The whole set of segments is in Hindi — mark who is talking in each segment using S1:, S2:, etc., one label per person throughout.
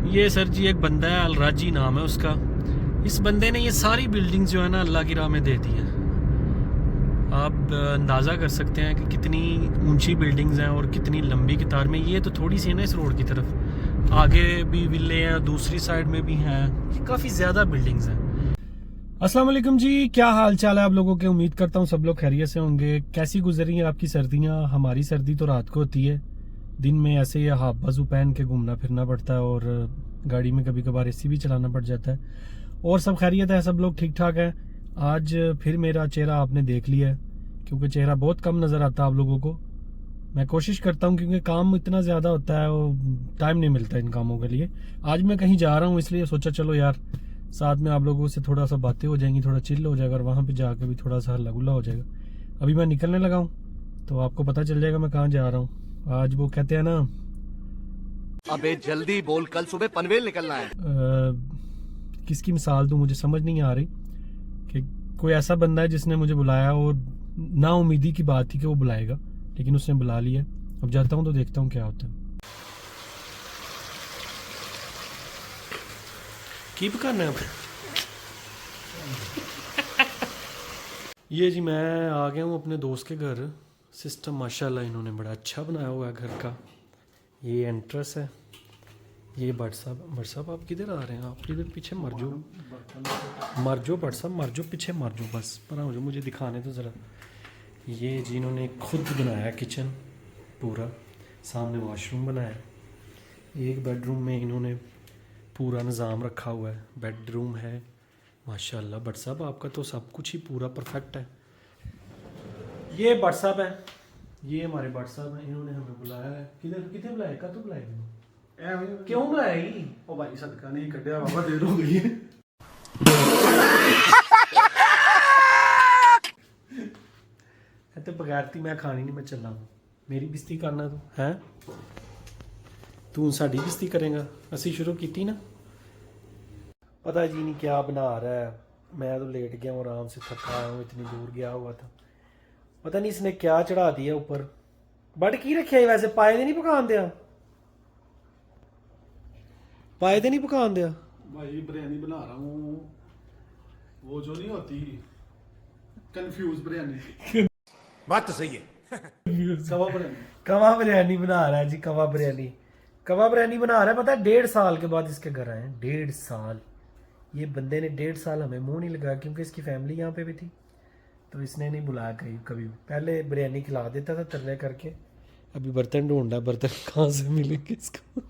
S1: ये सर जी एक बंदा है, अलराजी नाम है उसका। इस बंदे ने ये सारी बिल्डिंग जो है ना अल्लाह की राह में दे दी है। आप अंदाज़ा कर सकते हैं कि कितनी ऊंची बिल्डिंग्स हैं और कितनी लंबी कतार में। ये तो थोड़ी सी है ना इस रोड की तरफ, आगे भी विले हैं, दूसरी साइड में भी हैं, ये काफ़ी ज़्यादा बिल्डिंग्स हैं। अस्सलाम वालेकुम जी, क्या हाल चाल है आप लोगों के। उम्मीद करता हूँ सब लोग खैरियत से होंगे। कैसी गुजर रही हैं आपकी सर्दियाँ। हमारी सर्दी तो रात को होती है, दिन में ऐसे ही हाफ बाजू पहन के घूमना फिरना पड़ता है और गाड़ी में कभी कभार एसी भी चलाना पड़ जाता है। और सब खैरियत है, सब लोग ठीक ठाक है। आज फिर मेरा चेहरा आपने देख लिया है, क्योंकि चेहरा बहुत कम नज़र आता है आप लोगों को। मैं कोशिश करता हूँ क्योंकि काम इतना ज़्यादा होता है और टाइम नहीं मिलता इन कामों के लिए। आज मैं कहीं जा रहा हूँ, इसलिए सोचा चलो यार साथ में आप लोगों से थोड़ा सा बातें हो जाएंगी, थोड़ा चिल हो जाएगा और वहाँ पे जाकर भी थोड़ा सा हल्ला गुल्ला हो जाएगा। अभी मैं निकलने लगा हूँ तो आपको पता चल जाएगा मैं कहाँ जा रहा हूँ। आज वो कहते हैं ना,
S2: अबे जल्दी बोल, कल सुबह पनवेल निकलना है।
S1: किसकी मिसाल दूँ मुझे समझ नहीं आ रही कि कोई ऐसा बंदा है जिसने मुझे बुलाया और ना उम्मीदी की बात थी कि वो बुलाएगा, लेकिन उसने बुला लिया। अब जाता हूँ तो देखता हूँ क्या होता है। कीप करना है ये जी मैं आ गया हूँ अपने दोस्त के घर। सिस्टम माशाल्लाह इन्होंने बड़ा अच्छा बनाया हुआ है घर का। ये एंट्रेंस है। ये भट्ट साहब आप किधर आ रहे हैं। आप इधर पीछे मर जाओ भट्ट साहब, मर जाओ पीछे, मर जाओ बस पर हो जाओ, मुझे दिखाने तो ज़रा। ये जी इन्होंने खुद बनाया किचन पूरा, सामने वॉशरूम बनाया। एक बेडरूम में इन्होंने पूरा निज़ाम रखा हुआ है, बेडरूम है माशाल्लाह। भट्ट साहब आपका तो सब कुछ ही पूरा परफेक्ट है। ये भट्ट साहब है, ये हमारे भट्ट साहब हैं। इन्होंने हमें बुलाया है। किधर कितने बुलाया, कब बुलाया क्यों बुलाया ही?
S3: ओ भाई सदका नहीं कढ़िया बाबा, देर हो गई है।
S1: तो बगैरती मैं खानी नहीं, मैं चला हूँ। मेरी बिस्ती करना तू है, तू साड़ी बिस्ती करेगा। असी शुरू की थी ना। पता जी नहीं क्या बना रहा है। मैं तो लेट गया हूँ, आराम से थका आया हूँ, इतनी दूर गया हुआ था। पता नहीं इसने क्या चढ़ा दिया ऊपर। बट की रखे वैसे, पाए दे नहीं पकान दिया, पाए दे नहीं पकान दिया।
S3: भाई बिरयानी बना रहा हूँ, वो जो नहीं होती कंफ्यूज बिरयानी।
S2: बात तो सही है।
S3: कवा बिरयानी,
S1: कवा बिरयानी बना रहा है जी, कवा बिरयानी बना रहा है। पता है 1.5 साल के बाद इसके घर आए हैं। 1.5 साल ये बंदे ने 1.5 साल हमें मुंह नहीं लगाया, क्योंकि इसकी फैमिली यहाँ पे भी थी तो इसने नहीं बुलाया कभी। पहले बिरयानी खिला देता था तरले करके। अभी बर्तन ढूंढा, बर्तन कहाँ से मिलेंगे इसको।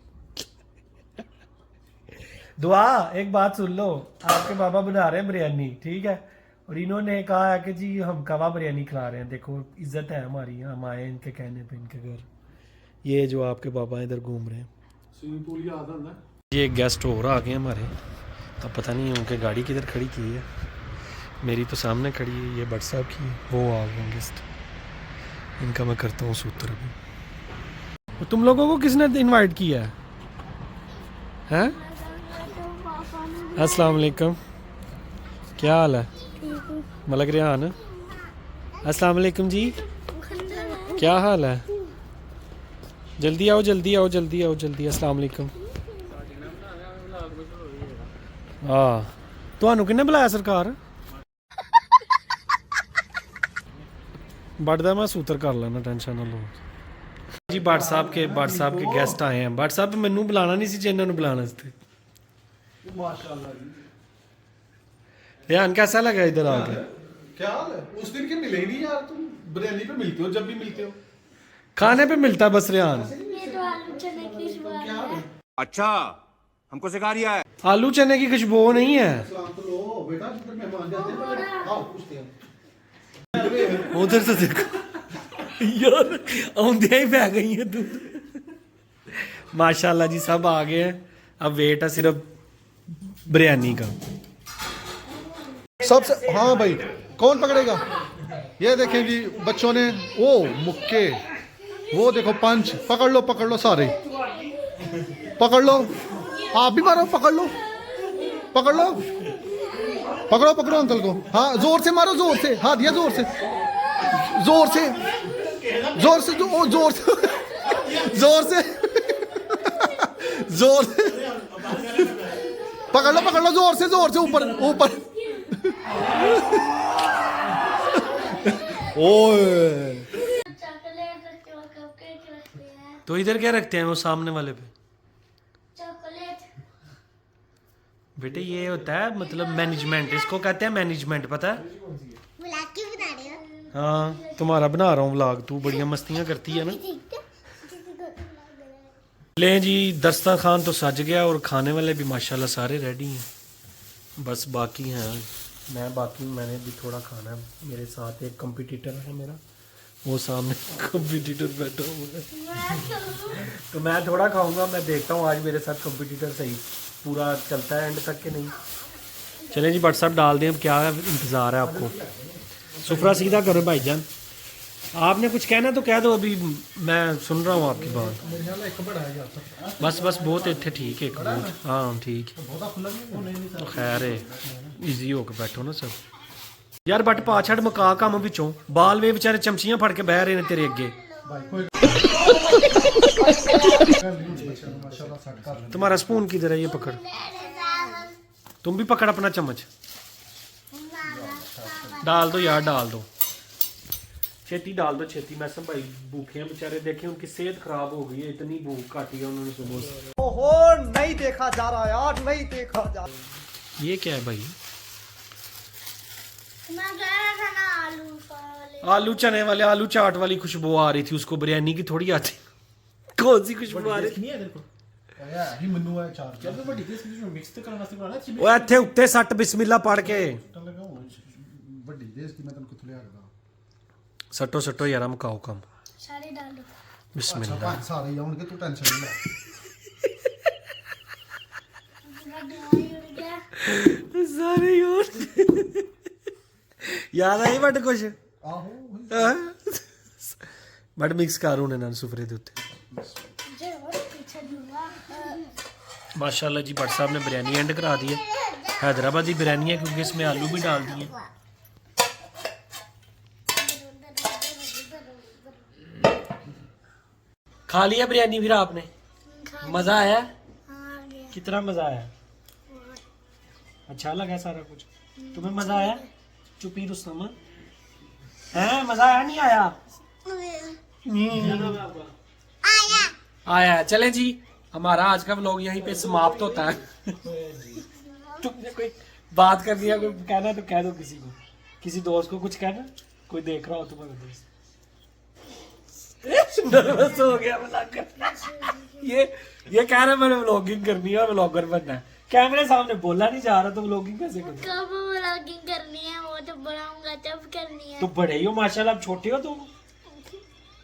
S1: दुआ एक बात सुन लो, आपके बाबा बना रहे हैं बिरयानी, ठीक है, और इन्होंने कहा है कि जी हम कवा बिरयानी खिला रहे हैं। देखो इज्जत है हमारी, हम आए इनके कहने पे इनके घर। ये जो आपके बाबा इधर घूम रहे हैं।
S3: स्विमिंग पूल याद है ना।
S1: ये गेस्ट और आ गए हमारे। अब पता नहीं उनके गाड़ी किधर खड़ी की है। मेरी तो सामने खड़ी है, ये भट्ट साहब की है। वो आ गए गेस्ट, इनका मैं करता हूँ सूत्र अभी। तुम लोगों को किसने इनवाइट किया है हैं? अस्सलाम वालेकुम, क्या हाल है? मलक रेहान, अस्सलाम वालेकुम जी, क्या हाल है? जल्दी आओ जल्दी आओ जल्दी आओ जल्दी। अस्सलाम वालेकुम। हाँ ਤੁਹਾਨੂੰ किन्ने बुलाया सरकार? बट दा मैं सूत्र कर लेना, टेंशन ना लो जी। भट्ट साहब के गेस्ट आए हैं। भट्ट साहब मैनू बुलाना नहीं सी, जिन्होंने बुलाना थे।
S3: माशाल्लाह जी,
S1: रेहान कैसा लगा इधर आके?
S3: क्या हाल है? उस दिन के मिले ही नहीं यार, तुम बिरयानी पे मिलते हो जब भी मिलते हो।
S1: खाने पे मिलता बस रेहान।
S4: ये तो आलू चने की सवाल है।
S2: अच्छा, हमको सिखा रिया है।
S1: आलू चने की खुशबू नहीं है।
S3: सलाम तो लो बेटा, जिधर मेहमान जाते हैं पहले आओ पूछते हैं।
S1: उधर से देखो यार, औंधिया ही पै गई है तू। माशाल्लाह जी सब आ गए हैं। अब वेट है सिर्फ बिरयानी का।
S3: सबसे हाँ भाई, कौन पकड़ेगा? ये देखें जी बच्चों ने, ओ मुक्के, वो देखो पंच। पकड़ लो सारे, पकड़ लो। आप भी मारो, पकड़ लो पकड़ो अंकल को। हाँ जोर से मारो, जोर से, हाँ दिया जोर से जोर से जोर से पकड़ लो जोर से ऊपर ऊपर ओए
S4: चॉकलेट रखते हैं, कपकेक रखते हैं,
S1: तो इधर क्या रखते हैं वो सामने वाले पे?
S4: चॉकलेट।
S1: बेटे ये होता है मतलब मैनेजमेंट, इसको कहते हैं मैनेजमेंट, पता है?
S4: ब्लैक क्यों बना रहे हो?
S1: हाँ तुम्हारा बना रहा हूँ व्लॉग, तू बढ़िया मस्तियाँ करती है ना। ले जी दस्तरखान तो सज गया और खाने वाले भी माशाल्लाह सारे रेडी हैं, बस बाकी हैं मैंने भी थोड़ा खाना है। मेरे साथ एक कंपटीटर है मेरा, वो सामने कंपटीटर बैठा हुआ है, तो मैं थोड़ा खाऊंगा। मैं देखता हूँ आज मेरे साथ कंपटीटर सही पूरा चलता है एंड तक के नहीं। चलें जी भट्ट साहब डाल दें, अब क्या इंतज़ार है आपको? सुफरा सीधा करो भाईजान, आपने कुछ कहना तो कह दो, अभी मैं सुन रहा हूँ आपकी बात। बस बहुत थे ठीक है, एक बहुत, हाँ ठीक है, तो खैर है, इजी होकर बैठो ना सब। यार बट पा छड़ मका कम विचों, बाल वे बेचारे चमचियां फड़ के बह रहे ने तेरे अगे। तुम्हारा स्पून किधर है? ये पकड़, तुम भी पकड़ अपना चम्मच, डाल दो यार, डाल दो छेती, डाल दो छेती। मैं सब भाई भूखे हैं बेचारे, देखे उनकी सेहत खराब हो गई है, इतनी भूख काटी है उन्होंने सुबह से।
S5: ओहो नहीं देखा जा रहा यार, नहीं देखा जा रहा।
S1: ये क्या है भाई?
S4: मैं कह रहा था ना आलू वाले।
S1: आलू चने वाले, आलू चाट वाली खुशबू आ रही थी, उसको बिरयानी की थोड़ी आती। कौन सी खुशबू आ रही?
S3: ही मन्नू है चार
S1: वो ਇੱਥੇ ਉੱਤੇ ਸੱਟ ਬਿਸਮਿਲ੍ਲਾ ਪੜ ਕੇ
S3: ਵੱਡੀ ਦੇਸ਼ ਦੀ ਮੈਂ ਤੈਨੂੰ ਕਿੱਥੋਂ ਲਿਆ ਕੇ ਦਾਂ
S1: ਸੱਟੋ ਸੱਟੋ ਯਾਰਾ ਮਕਾਓ ਕੰਮ।
S4: सारे डाल दो।
S1: ਬਿਸਮਿਲ੍ਲਾ।
S3: ਭਾਈ ਸਾਰੇ ਹੀ ਆਉਣਗੇ ਤੂੰ ਟੈਨਸ਼ਨ ਨਹੀਂ ਲੈ
S4: पूरा ड्राई हो गया।
S1: ਸਾਰੇ ਯਾਰ ਯਾਦ ਆਈ ਵੱਡ ਕੁਛ?
S3: ਆਹੋ
S1: ਵੱਡ ਮਿਕਸ ਕਰ ਹੁਣ ਇਹਨਾਂ ਨੂੰ ਸੁਫਰੇ ਦੇ ਉੱਤੇ।
S4: मुझे और पीछे दूंगा।
S1: माशाल्लाह जी भट्ट साहब ने बिरयानी एंड करा दी है, हैदराबादी बिरयानी है क्योंकि इसमें आलू भी डाल दिए। खा लिया बिरयानी फिर आपने? मज़ा आया?
S4: हाँ गया।
S1: कितना मज़ा आया? अच्छा लगा सारा कुछ? तुम्हें मज़ा आया? चुपी रुस्तम है, मज़ा आया नहीं आया? आया। चलें जी, हमारा आज का व्लॉग यहीं पे समाप्त होता है। तुमने कोई बात कर दिया, कोई कहना तो कह दो, किसी को, किसी दोस्त को कुछ कहना, कोई देख रहा हो तुम्हारा दोस्त। नर्वस हो गया व्लॉग करना। ये कह रहा है मैंने व्लॉगिंग करनी है और व्लॉगर बनना है, कैमरे सामने बोला नहीं जा रहा, तो व्लॉगिंग कैसे करूं?
S4: कब व्लॉगिंग करनी है? वो तो बढ़ाऊंगा तब करनी है।
S1: तो बड़े ही हो माशाल्लाह, अब छोटे हो तुम।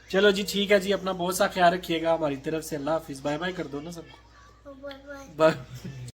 S1: चलो जी ठीक है जी, अपना बहुत सा ख्याल रखिएगा, हमारी तरफ से अल्लाह हाफिज, बाय बाय कर दो ना सबको।
S4: Bye bye.
S1: बाय।